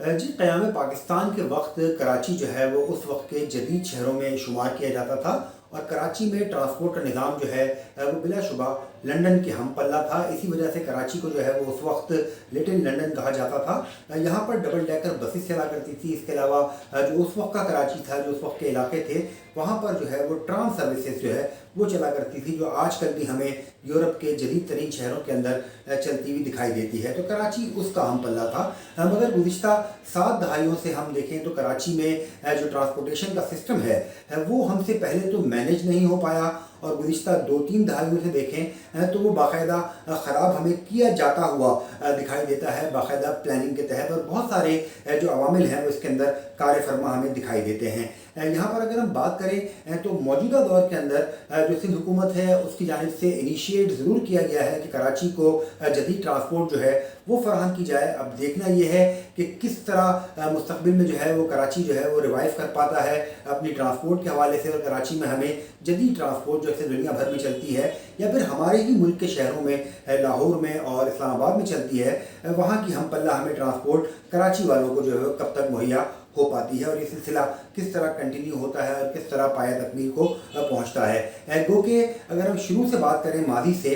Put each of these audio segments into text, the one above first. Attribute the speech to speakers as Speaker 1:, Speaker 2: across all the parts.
Speaker 1: جی قیام پاکستان کے وقت کراچی جو ہے وہ اس وقت کے جدید شہروں میں شمار کیا جاتا تھا، اور کراچی میں ٹرانسپورٹ کا نظام جو ہے وہ بلا شبہ لنڈن کے ہم پلہ تھا۔ اسی وجہ سے کراچی کو جو ہے وہ اس وقت لٹل لنڈن کہا جاتا تھا۔ یہاں پر ڈبل ڈیکر بسیں چلا کرتی تھی۔ اس کے علاوہ جو اس وقت کا کراچی تھا، جو اس وقت کے علاقے تھے، وہاں پر جو ہے وہ ٹرام سروسز جو ہے وہ چلا کرتی تھی، جو آج کل بھی ہمیں یورپ کے جدید ترین شہروں کے اندر چلتی ہوئی دکھائی دیتی ہے۔ تو کراچی اس کا ہم پلہ تھا، مگر گزشتہ 7 دہائیوں سے ہم دیکھیں تو کراچی میں جو ٹرانسپورٹیشن کا سسٹم ہے وہ ہم سے پہلے تو مینیج نہیں ہو پایا، اور گزشتہ 2-3 دہائیوں سے دیکھیں تو وہ باقاعدہ خراب ہمیں کیا جاتا ہوا دکھائی دیتا ہے باقاعدہ پلاننگ کے تحت، اور بہت سارے جو عوامل ہیں وہ اس کے اندر کار فرما ہمیں دکھائی دیتے ہیں۔ یہاں پر اگر ہم بات کریں تو موجودہ دور کے اندر جو سندھ حکومت ہے اس کی جانب سے انیشیٹ ضرور کیا گیا ہے کہ کراچی کو جدید ٹرانسپورٹ جو ہے وہ فراہم کی جائے۔ اب دیکھنا یہ ہے کہ کس طرح مستقبل میں جو ہے وہ کراچی جو ہے وہ ریوائیو کر پاتا ہے اپنی ٹرانسپورٹ کے حوالے سے، اور کراچی میں ہمیں جدید ٹرانسپورٹ جو ہے دنیا بھر میں چلتی ہے یا پھر ہمارے ہی ملک کے شہروں میں لاہور میں اور اسلام آباد میں چلتی ہے، وہاں کی ہم پلہ ہمیں ٹرانسپورٹ کراچی والوں کو جو ہے کب تک مہیا ہو پاتی ہے، اور یہ سلسلہ کس طرح کنٹینیو ہوتا ہے اور کس طرح پایہ تکمیل کو پہنچتا ہے۔ گو کہ اگر ہم شروع سے بات کریں ماضی سے،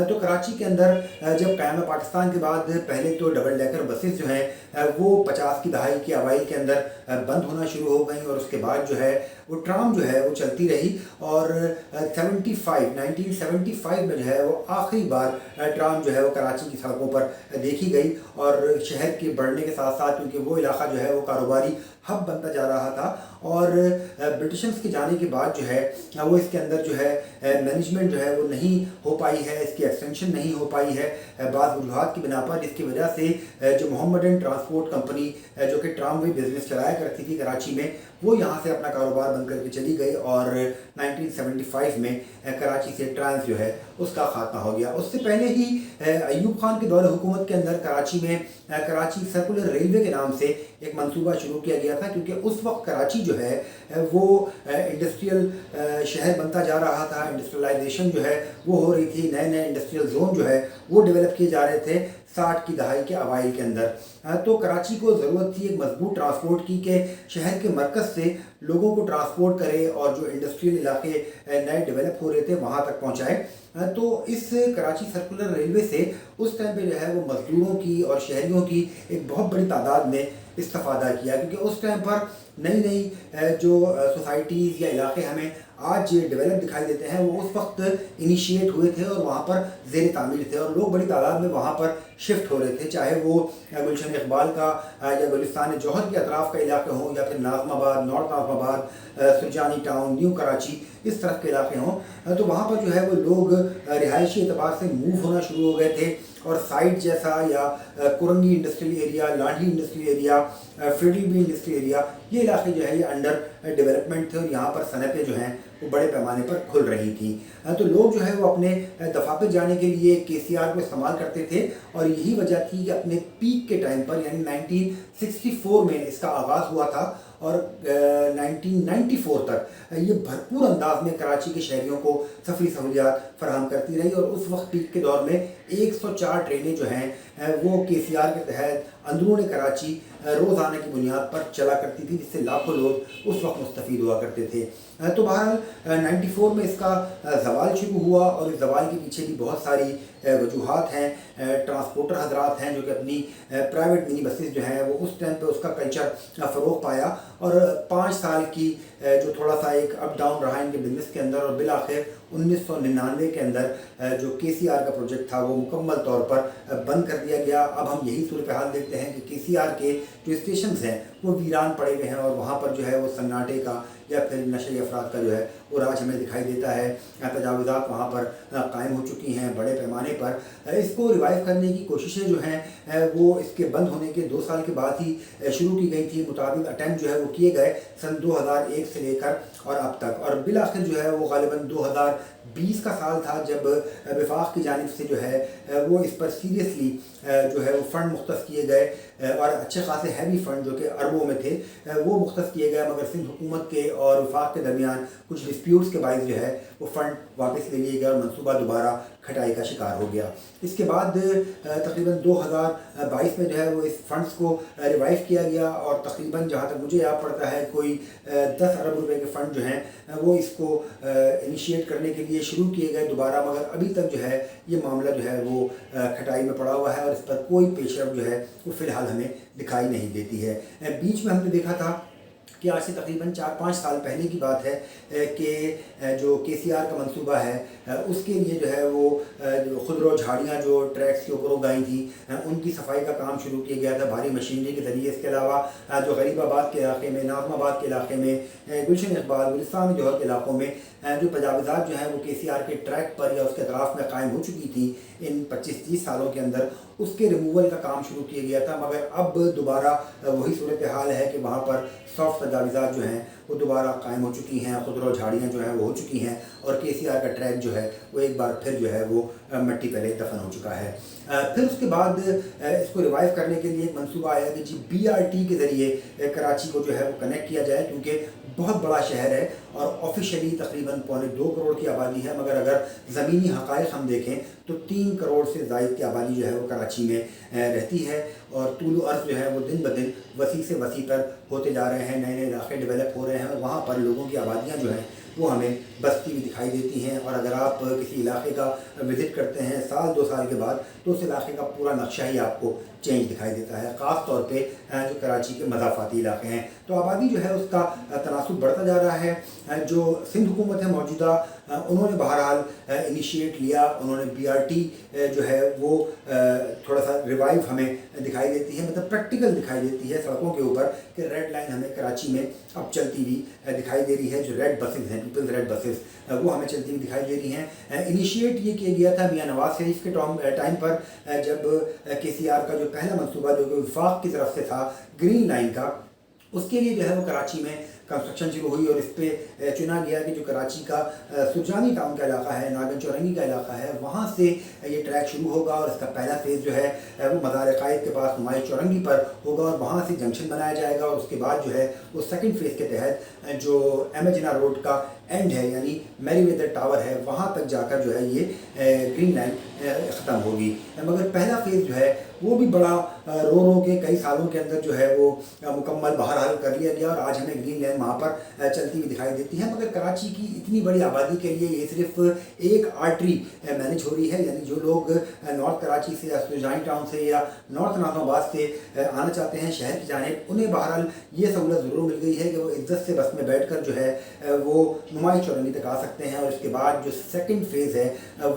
Speaker 1: تو کراچی کے اندر جب قیام پاکستان کے بعد پہلے تو ڈبل ڈیکر بسیں جو ہیں وہ 50 کی دہائی کے اوائل کے اندر بند ہونا شروع ہو گئیں، اور اس کے بعد جو ہے وہ ٹرام جو ہے وہ چلتی رہی، اور 1975 میں جو ہے وہ آخری بار ٹرام جو ہے وہ کراچی کی سڑکوں پر دیکھی گئی، اور شہر کے بڑھنے کے ساتھ ساتھ کیونکہ وہ علاقہ جو ہے وہ کاروباری ہب بنتا جا رہا تھا، اور برٹشنز کے جانے کے بعد جو ہے وہ اس کے اندر جو ہے مینجمنٹ جو ہے وہ نہیں ہو پائی ہے، اس کی ایکسٹینشن نہیں ہو پائی ہے بعض وجوہات کی بنا پر، جس کی وجہ سے جو محمدن ٹرانسپورٹ کمپنی جو کہ ٹرام وے بزنس چلایا کرتی تھی کراچی میں، وہ یہاں سے اپنا کاروبار بند کر کے چلی گئی، اور 1975 میں کراچی سے ٹرانس جو ہے اس کا خاتمہ ہو گیا۔ اس سے پہلے ہی ایوب خان کے دور حکومت کے اندر کراچی میں کراچی سرکولر ریلوے کے نام سے ایک منصوبہ شروع کیا گیا تھا، کیونکہ اس وقت کراچی جو ہے وہ انڈسٹریل شہر بنتا جا رہا تھا، انڈسٹریلائزیشن جو ہے وہ ہو رہی تھی، نئے نئے انڈسٹریل زون جو ہے وہ ڈیولپ کیے جا رہے تھے 60 کی دہائی کے اوائل کے اندر۔ تو کراچی کو ضرورت تھی ایک مضبوط ٹرانسپورٹ کی کہ شہر کے مرکز سے لوگوں کو ٹرانسپورٹ کرے اور جو انڈسٹریل علاقے نئے ڈیولپ ہو رہے تھے وہاں تک پہنچائے۔ تو اس کراچی سرکولر ریلوے سے اس ٹائم پہ جو ہے وہ مزدوروں کی اور شہریوں کی ایک بہت بڑی تعداد نے استفادہ کیا، کیونکہ اس ٹائم پر نئی نئی جو سوسائٹیز یا علاقے ہمیں آج ڈیولپ دکھائی دیتے ہیں وہ اس وقت انیشیٹ ہوئے تھے اور وہاں پر زیر تعمیر تھے، اور لوگ بڑی تعداد میں وہاں پر شفٹ ہو رہے تھے، چاہے وہ گلشن اقبال کا یا گلستان جوہر کے اطراف کا علاقے ہوں، یا پھر ناظم آباد، نارتھ ناظم آباد، سرجانی ٹاؤن، نیو کراچی، اس طرف کے علاقے ہوں۔ تو وہاں پر جو ہے وہ لوگ رہائشی اعتبار سے موو ہونا شروع ہو گئے تھے، اور سائٹ جیسا یا Korangi industrial area, Landhi industrial area, federal B industrial area, یہ علاقے جو ہے یہ انڈر ڈیولپمنٹ تھے، اور یہاں پر صنعتیں جو ہیں وہ بڑے پیمانے پر کھل رہی تھیں۔ تو لوگ جو ہے وہ اپنے دفاتر پہ جانے کے لیے KCR کو استعمال کرتے تھے، اور یہی وجہ تھی کہ اپنے پیک کے ٹائم پر یعنی 1964 میں اس کا آغاز ہوا تھا، اور 1994 تک یہ بھرپور انداز میں کراچی کے شہریوں کو سفری سہولیات فراہم کرتی رہی، اور اس وقت پیک کے دور میں 104 ٹرینیں جو ہیں وہ KCR کے تحت اندرون کراچی روزانہ کی بنیاد پر چلا کرتی تھی، جس سے لاکھوں لوگ اس وقت مستفید ہوا کرتے تھے۔ تو بہرحال 94 میں اس کا زوال شروع ہوا، اور اس زوال کے پیچھے بھی بہت ساری وجوہات ہیں۔ ٹرانسپورٹر حضرات ہیں جو کہ اپنی پرائیویٹ منی بسز جو ہیں وہ اس ٹائم پہ اس کا کلچر فروغ پایا، اور 5 سال کی جو تھوڑا سا ایک اپ ڈاؤن رہا ان کے بزنس کے اندر، اور بالآخر 1999 کے اندر جو KCR کا پروجیکٹ تھا وہ مکمل طور پر بند کر دیا گیا۔ اب ہم یہی صورتحال دیکھتے ہیں کہ KCR کے جو اسٹیشنز ہیں وہ ویران پڑے ہوئے ہیں، اور وہاں پر جو ہے وہ سناٹے کا یا پھر نشے افراد کا جو ہے وہ راج ہمیں دکھائی دیتا ہے۔ تجاوزات وہاں پر قائم ہو چکی ہیں بڑے پیمانے پر۔ اس کو ریوائیو کرنے کی کوششیں جو ہیں وہ اس کے بند ہونے کے 2 سال کے بعد ہی شروع کی گئی تھی، مطابق اٹیمپٹ جو ہے وہ کیے گئے سن 2001 سے لے کر اور اب تک، اور بالآخر جو ہے وہ غالباً 2020 کا سال تھا جب وفاق کی جانب سے جو ہے وہ اس پر سیریسلی جو ہے وہ فنڈ مختص کیے گئے، اور اچھے خاصے ہیوی فنڈ جو کہ اربوں میں تھے وہ مختص کیے گئے، مگر سندھ حکومت کے और वफाक के दरमियान कुछ डिस्प्यूट्स के बायस जो है वो फ़ंड वापस ले लिए गए और मनसूबा दोबारा खटाई का शिकार हो गया। इसके बाद तकरीबन 2022 में जो है वो इस फंड्स को रिवाइव किया गया और तकरीबन जहाँ तक मुझे याद पड़ता है कोई 10 अरब रुपए के फ़ंड जो हैं वो इसको इनिशिएट करने के लिए शुरू किए गए दोबारा, मगर अभी तक जो है ये मामला जो है वो खटाई में पड़ा हुआ है और इस पर कोई पेशरफ जो है वो फ़िलहाल हमें दिखाई नहीं देती है। बीच में हमने देखा था कि आज से तकरीबन 4-5 साल पहले की बात है कि जो KCR का मंसूबा है उसके लिए जो है वो खुदरो झाड़ियाँ जो ट्रैक्स के ऊपर उगाई थी उनकी सफाई का काम शुरू किया गया था भारी मशीनरी के ज़रिए। इसके अलावा जो गरीबाबाद के इलाके में, नाज़माबाद के इलाके में, गुलशन इकबाल, गुलिस्तान जौहर के इलाकों में जो तजावुज़ात जो हैं वो KCR के ट्रैक पर या उसके अतराफ़ में कायम हो चुकी थी इन 25-30 सालों के अंदर, उसके रिमूवल का काम शुरू किया गया था। मगर अब दोबारा वही सूरत हाल है कि वहाँ पर सॉफ्ट तजावुज़ात जो हैं वो दोबारा कायम हो चुकी हैं, खुदरो झाड़ियाँ जो हैं वो हो चुकी हैं और KCR का ट्रैक जो है वो एक बार फिर जो है वो मिट्टी पहले दफन हो चुका है। फिर उसके बाद इसको रिवाइव करने के लिए एक मंसूबा आया कि जी BRT के ज़रिए कराची को जो है वो कनेक्ट किया जाए, क्योंकि बहुत बड़ा शहर है और ऑफिशियली तकरीबन 2.25 करोड़ की आबादी है, मगर अगर ज़मीनी हक़ाइक़ हम देखें तो 3 करोड़ से ज़ायद की आबादी जो है वो कराची में रहती है और तूल अर्ज़ जो है वो दिन ब दिन वसी से वसी पर होते जा रहे हैं, नए नए इलाके डेवलप हो रहे हैं और वहाँ पर लोगों की आबादियाँ जो हैं वो हमें बसती हुई दिखाई देती हैं। और अगर आप किसी इलाके का विज़िट करते हैं साल 2 साल के बाद तो उस इलाके का पूरा नक्शा ही आपको चेंज दिखाई देता है, ख़ास तौर पे जो कराची के मज़ाफ़ाती इलाके हैं। तो आबादी जो है उसका तनासुब बढ़ता जा रहा है। जो सिंध हुकूमत है मौजूदा, उन्होंने बहरहाल इनिशिएट लिया, उन्होंने BRT जो है वो थोड़ा सा रिवाइव हमें दिखाई देती है, मतलब प्रैक्टिकल दिखाई देती है सड़कों के ऊपर कि रेड लाइन हमें कराची में अब चलती हुई दिखाई दे रही है। जो रेड बसेस हैं, पीपल्स रेड बसेस, वो हमें चलती हुई दिखाई दे रही हैं। इनिशिएट ये किया गया था मियां नवाज शरीफ के टाइम पर, जब KCR का जो पहला मंसूबा जो कि वफाक की तरफ से था ग्रीन लाइन का, उसके लिए जो है वो कराची में कंस्ट्रक्शन शुरू हुई और इस पर चुना गया कि जो कराची का सुरजानी टाउन का इलाका है, नागन चौरंगी का इलाका है, वहाँ से ये ट्रैक शुरू होगा और इसका पहला फेज़ जो है वो मज़ार कायद के पास नुमाइश चौरंगी पर होगा और वहाँ से जंक्शन बनाया जाएगा और उसके बाद जो है वो सेकंड फेज़ के तहत जो एम जिना रोड का एंड है यानी मैरीवेदर टावर है वहाँ तक जाकर जो है ये ग्रीन लाइन ख़त्म होगी। मगर पहला फेज़ जो है वो भी बड़ा रो के कई सालों के अंदर जो है वो मुकम्मल बहरहाल कर लिया गया और आज हमें ग्रीन लाइन वहाँ पर चलती हुई दिखाई देती है। मगर कराची की इतनी बड़ी आबादी के लिए ये सिर्फ एक आर्टरी मैनेज हो रही है, यानी जो लोग नॉर्थ कराची से या सुरजानी टाउन से या नॉर्थ नाज़माबाद से आना चाहते हैं शहर की जानिब, उन्हें बहरहाल ये सहूलत ज़रूर मिल गई है कि वो इज्जत से बस में बैठ कर जो है वो नुमाइश चौरंगी तक आ सकते हैं। और इसके बाद जो सेकंड फेज़ है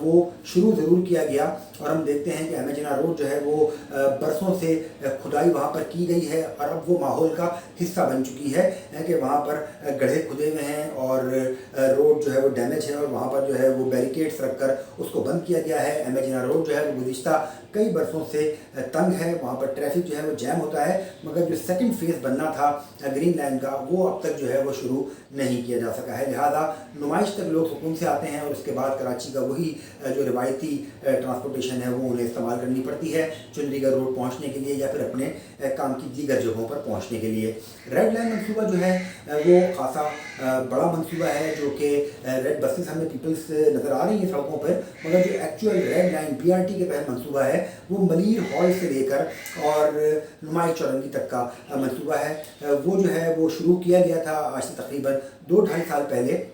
Speaker 1: वो शुरू ज़रूर किया गया और हम देखते हैं कि एम जिना रोड जो है वो बरसों से खुदाई वहाँ पर की गई है और अब वो माहौल का हिस्सा बन चुकी है कि वहाँ पर गड्ढे खुदे हुए हैं और रोड जो है वो डैमेज है और वहाँ पर जो है वो बैरिकेड्स रख कर उसको बंद किया गया है। एम जिना रोड जो है वो गुज़िश्ता कई बरसों से तंग है, वहाँ पर ट्रैफिक जो है वो जैम होता है, मगर जो सेकंड फेज़ बनना था ग्रीन लाइन का वो अब तक जो है वो शुरू नहीं किया जा सका है। लिहाजा नुमाइश तक लोग सुकून से आते हैं और उसके बाद कराची का वही जो रिवायती ट्रांसपोर्टेशन है वो उन्हें इस्तेमाल करनी पड़ती है चुंडीगढ़ रोड पहुँचने के लिए या फिर अपने काम की दीगर जगहों पर पहुँचने के लिए। रेड लाइन मनसूबा जो है वो खासा बड़ा मनसूबा है जो कि रेड बसेस हमें पीपल्स नज़र आ रही हैं सड़कों पर, मगर जो एक्चुअल रेड लाइन BRT के तहत मनसूबा है वो मलीर हॉल से लेकर और नुमाइश चौरंगी तक का मंसूबा है। वो जो है वो शुरू किया गया था आज से तकरीबन 2-2.5 साल पहले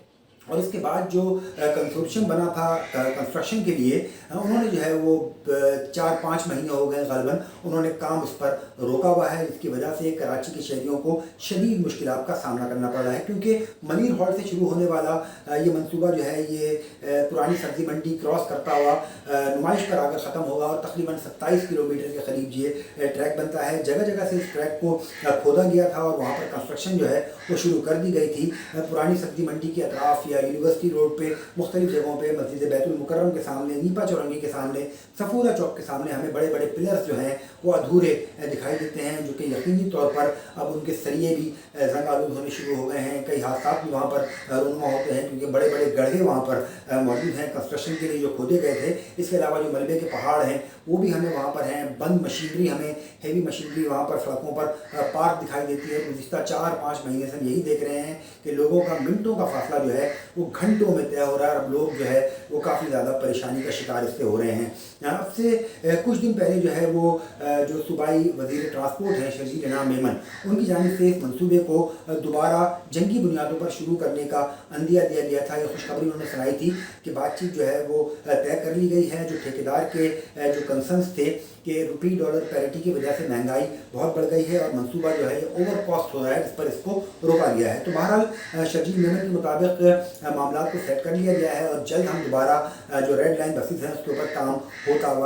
Speaker 1: और इसके बाद जो कंसोर्शियम बना था कंस्ट्रक्शन के लिए उन्होंने जो है वो 4-5 महीने हो गए ग़ालिबन उन्होंने काम उस पर रोका हुआ है, जिसकी वजह से कराची के शहरियों को शदीद मुश्किलात का सामना करना पड़ रहा है। क्योंकि मलीर हॉल से शुरू होने वाला ये मंसूबा जो है ये पुरानी सब्ज़ी मंडी क्रॉस करता हुआ नुमाइश पर आकर ख़त्म होगा और तकरीबन 27 किलोमीटर के करीब ये ट्रैक बनता है। जगह जगह से इस ट्रैक को खोदा गया था और वहाँ पर कंस्ट्रक्शन जो है वो शुरू कर दी गई थी। पुरानी सब्ज़ी मंडी के अतराफ़ या यूनिवर्सिटी रोड पे, मुख्तलिफ जगहों पे, मस्जिद बैतुल मुकर्रम के सामने, नीपा चौरंगी के सामने, सफूरा चौक के सामने हमें बड़े बड़े पिलर्स जो हैं वो अधूरे दिखाई देते हैं, जो कि यकीनी तौर पर अब उनके सरिये भी जंग आलूद होने शुरू हो गए हैं। कई हादसा भी वहाँ पर रूनुमा होते हैं, क्योंकि बड़े बड़े गड्ढे वहाँ पर मौजूद हैं कंस्ट्रक्शन के लिए जो खोदे गए थे। इसके अलावा जो मलबे के पहाड़ हैं वो भी हमें वहाँ पर हैं। बंद मशीनरी, हमें हेवी मशीनरी वहाँ पर सड़कों पर पार्क दिखाई देती है। गुज़िश्ता 4-5 महीने से हम यही देख रहे हैं कि लोगों का मिनटों का फासला जो है वो घंटों में तय हो रहा है। अब लोग जो है वो काफ़ी ज़्यादा परेशानी का शिकार इससे हो रहे हैं। अब से कुछ दिन पहले जो है वो जो सूबाई वज़ीर ट्रांसपोर्ट हैं शर्जील इनाम मेमन, उनकी जानिब से इस मनसूबे को दोबारा जंगी बुनियादों पर शुरू करने का अंदिया दिया गया था। ये खुशखबरी उन्होंने सुनाई थी कि बातचीत जो है वो तय कर ली गई है। जो ठेकेदार के जो कंसर्न्स थे कि रुपी डॉलर पैरिटी की वजह से महंगाई बहुत बढ़ गई है और मंसूबा जो है ये ओवर कॉस्ट हो रहा है, जिस पर इसको रोका गया है। तो बहरहाल शर्जील मेमन के मुताबिक मामला को सेट कर लिया गया है और जल्द हम दोबारा जो रेड लाइन बसेस हैं उसके ऊपर काम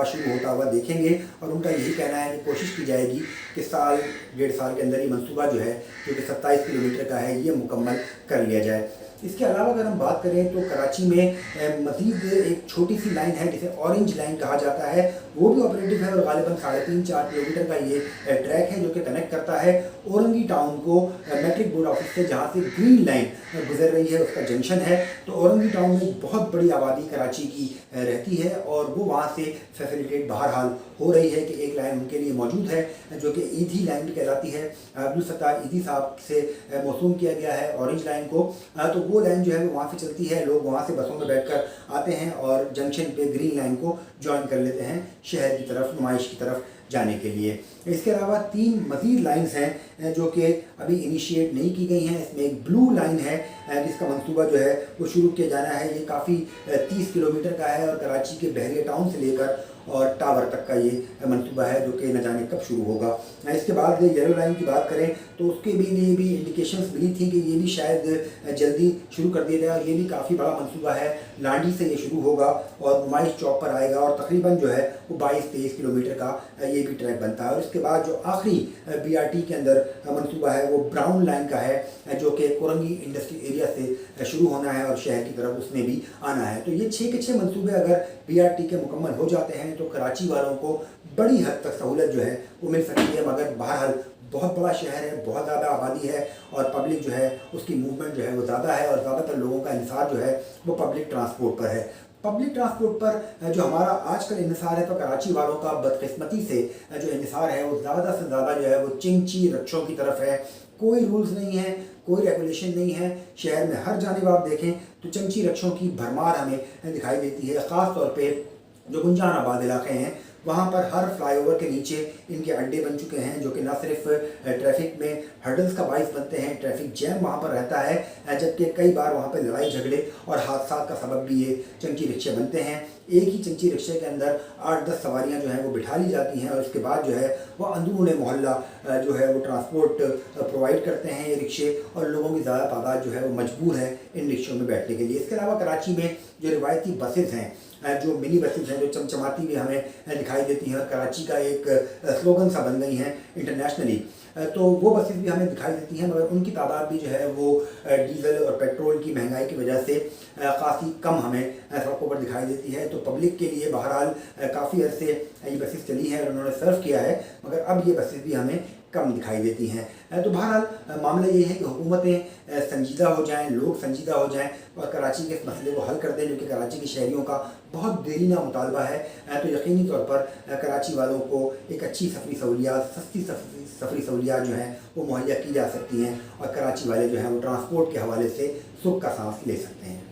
Speaker 1: शुरू होता हुआ देखेंगे। और उनका यही कहना है कि कोशिश की जाएगी कि साल 1.5 साल के अंदर ये मंसूबा जो है, जो कि 27 किलोमीटर का है, ये मुकम्मल कर लिया जाए। इसके अलावा अगर हम बात करें तो कराची में मज़ीद एक छोटी सी लाइन है जिसे ऑरेंज लाइन कहा जाता है, वो भी ऑपरेटिव है और गालिबन 3.5-4 किलोमीटर का ये ट्रैक है, जो कि कनेक्ट करता है औरंगी टाउन को मैट्रिक बोर्ड ऑफिस से, जहाँ से ग्रीन लाइन गुजर रही है, उसका जंक्शन है। तो औरंगी टाउन में बहुत बड़ी आबादी कराची की रहती है और वो वहाँ से फैसिलिटेट बहरहाल हो रही है कि एक लाइन उनके लिए मौजूद है जो कि ईदी लाइन कहलाती है। अब्दुल सत्तार ईदी साहब से मौसूम किया गया है ऑरेंज लाइन को। तो वो लाइन जो है वो वहाँ से चलती है, लोग वहाँ से बसों में बैठकर आते हैं और जंक्शन पे ग्रीन लाइन को ज्वाइन कर लेते हैं शहर की तरफ, नुमाइश की तरफ जाने के लिए। इसके अलावा 3 मज़ीद लाइन्स हैं जो कि अभी इनिशिएट नहीं की गई हैं। इसमें एक ब्लू लाइन है जिसका मंसूबा जो है वो शुरू किया जाना है। ये काफ़ी 30 किलोमीटर का है और कराची के बहरिया टाउन से लेकर और टावर तक का ये मंसूबा है, जो कि न जाने कब शुरू होगा। इसके बाद येलो लाइन की बात करें तो उसके लिए भी इंडिकेशंस मिली थी कि ये भी शायद जल्दी शुरू कर दिया जाए और ये भी काफ़ी बड़ा मंसूबा है। लांडी से ये शुरू होगा और नुमाइश चौक पर आएगा और तकरीबन जो है वो 22-23 किलोमीटर का ये भी ट्रैक बनता है। और इसके बाद जो आखिरी BRT के अंदर मंसूबा है वो ब्राउन लाइन का है, जो कि कोरंगी इंडस्ट्री एरिया से शुरू होना है और शहर की तरफ उसमें भी आना है। तो ये 6 के 6 मंसूबे अगर BRT के मुकम्मल हो जाते हैं तो कराची वालों को बड़ी हद तक सहूलत जो है वो मिल सकती है। मगर बहरहाल बहुत बड़ा शहर है, बहुत ज़्यादा आबादी है और पब्लिक जो है उसकी मूवमेंट जो है वो ज़्यादा है और ज़्यादातर लोगों का इंहिसार जो है वो पब्लिक ट्रांसपोर्ट पर है। पब्लिक ट्रांसपोर्ट पर जो हमारा आजकल इंहिसार है तो कराची वालों का बदकिस्मती से जो इंहिसार है वो ज़्यादा से ज़्यादा जो है वो चिंची रिक्शों की तरफ है। कोई रूल्स नहीं है, कोई रेगुलेशन नहीं है। शहर में हर जानिब आप देखें तो चंची रिक्शों की भरमार हमें दिखाई देती है। ख़ास तौर पे जो गुंजान आबाद इलाके हैं वहाँ पर हर फ्लाईओवर के नीचे इनके अड्डे बन चुके हैं, जो कि न सिर्फ ट्रैफिक में हर्डल्स का बाइस बनते हैं, ट्रैफिक जैम वहाँ पर रहता है, जबकि कई बार वहाँ पर लड़ाई झगड़े और हादसा का सबब भी ये चंकी रिक्शे बनते हैं। एक ही चंची रिक्शे के अंदर 8-10 सवारियाँ जो हैं वो बिठा ली जाती हैं और उसके बाद जो है वो अंदरूनी मोहल्ला जो है वो ट्रांसपोर्ट प्रोवाइड करते हैं ये रिक्शे, और लोगों की ज़्यादा तादाद जो है वो मजबूर है इन रिक्शों में बैठने के लिए। इसके अलावा कराची में जो रिवायती बसेज़ हैं, जो मिनी बसेज हैं, जो चमचमाती भी हमें दिखाई देती हैं और कराची का एक स्लोगन सा बन गई हैं इंटरनेशनली, तो वो बसेस भी हमें दिखाई देती हैं। मगर उनकी तादाद भी जो है वो डीज़ल और पेट्रोल की महंगाई की वजह से काफ़ी कम हमें सड़कों पर दिखाई देती है। तो पब्लिक के लिए बहरहाल काफ़ी अरसे ये बसेस चली हैं और उन्होंने सर्व किया है, मगर अब ये बसेस भी हमें कम दिखाई देती हैं। तो बहरहाल मामला ये है कि हुकूमतें संजीदा हो जाएं, लोग संजीदा हो जाएं और कराची के इस मसले को हल कर दें, जो कि कराची के शहरियों का बहुत देरीना मुतालबा है। तो यकीनी तौर पर कराची वालों को एक अच्छी सफरी सहूलियात, सस्ती सफरी सहूलियात जो हैं वो मुहैया की जा सकती हैं और कराची वाले जो हैं वो ट्रांसपोर्ट के हवाले से सुख का सांस ले सकते हैं।